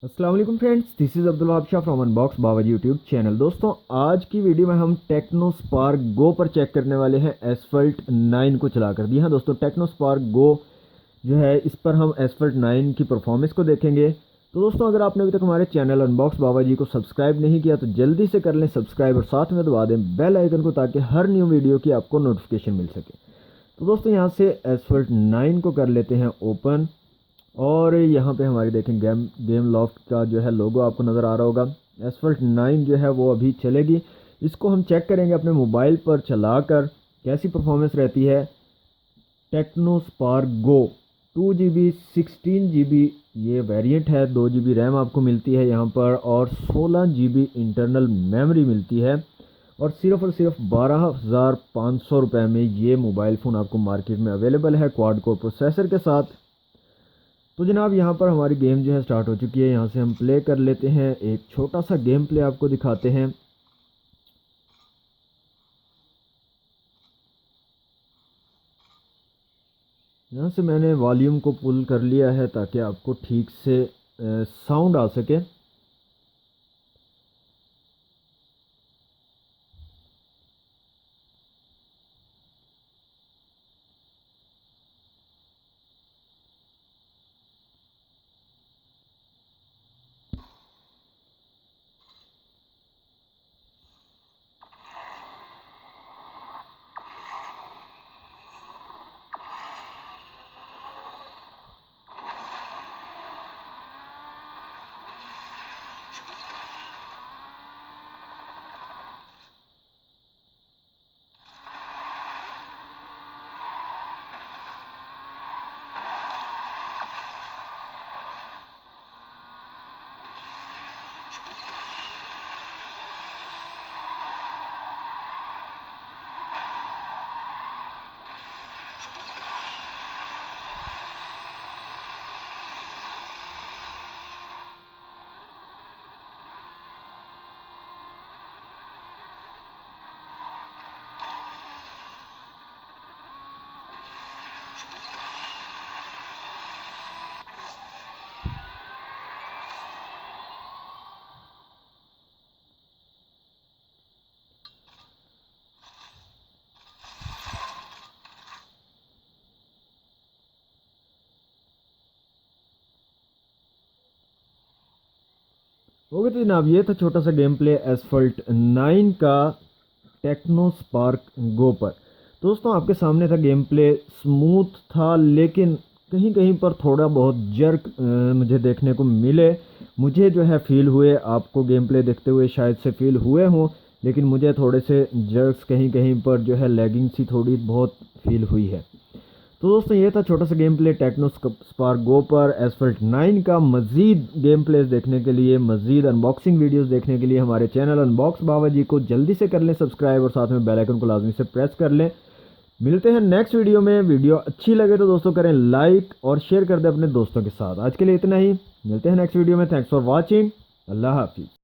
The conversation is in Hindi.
अस्सलाम वालेकुम friends, this is Abdul Wahab Shah from unbox Babaji YouTube channel. दोस्तों, आज की वीडियो में हम टेक्नो स्पार्क गो पर चेक करने वाले हैं एसफल्ट 9 को चलाकर। जी हाँ दोस्तों, टेक्नो स्पार्क गो जो है, इस पर हम एसफल्ट 9 की परफॉर्मेंस को देखेंगे। तो दोस्तों, अगर आपने अभी तक हमारे चैनल अनबॉक्स बाबाजी को सब्सक्राइब नहीं किया तो जल्दी से कर लें सब्सक्राइब और साथ में दबा दें बेल आइकन को, ताकि हर न्यू वीडियो की आपको नोटिफिकेशन मिल सके। तो दोस्तों, यहाँ से एसफल्ट 9 को कर लेते हैं ओपन। और यहाँ पे हमारी देखें गेम लॉफ्ट का जो है लोगो आपको नज़र आ रहा होगा। एसफल्ट 9 जो है वो अभी चलेगी। इसको हम चेक करेंगे अपने मोबाइल पर चलाकर कैसी परफॉर्मेंस रहती है। Tecno Spark Go 2 GB 16 GB ये वेरिएंट है। 2 GB रैम आपको मिलती है यहाँ पर और 16 GB इंटरनल मेमोरी मिलती है। और सिर्फ 12,500 रुपये में ये मोबाइल फ़ोन आपको मार्केट में अवेलेबल है क्वाड कोर प्रोसेसर के साथ। तो जनाब, यहाँ पर हमारी गेम जो है स्टार्ट हो चुकी है। यहाँ से हम प्ले कर लेते हैं। एक छोटा सा गेम प्ले आपको दिखाते हैं। यहाँ से मैंने वॉल्यूम को पुल कर लिया है ताकि आपको ठीक से साउंड आ सके। ओके तो जनाब, ये था छोटा सा गेम प्ले एसफल्ट 9 का टेक्नो स्पार्क गो पर। दोस्तों, आपके सामने था गेम प्ले। स्मूथ था, लेकिन कहीं कहीं पर थोड़ा बहुत जर्क मुझे देखने को मिले। मुझे जो है फील हुए, आपको गेम प्ले देखते हुए शायद से फील हुए हों, लेकिन मुझे थोड़े से जर्क्स कहीं कहीं पर जो है लैगिंग सी थोड़ी बहुत फील हुई है। तो दोस्तों, ये था छोटा सा game play Tecno Spark Go पर एसफल्ट 9 का। मज़ीद गेम प्लेस देखने के लिए, मज़ीद अनबॉक्सिंग वीडियोस देखने के लिए हमारे चैनल अनबॉक्स बाबाजी को जल्दी से कर लें सब्सक्राइब और साथ में बेल आइकन को लाजमी से प्रेस कर लें। मिलते हैं नेक्स्ट वीडियो में। वीडियो अच्छी लगे तो दोस्तों करें लाइक और शेयर कर दें अपने दोस्तों के साथ। आज के लिए इतना ही, मिलते हैं नेक्स्ट वीडियो में। Thanks for watching. अल्लाह हाफिज़।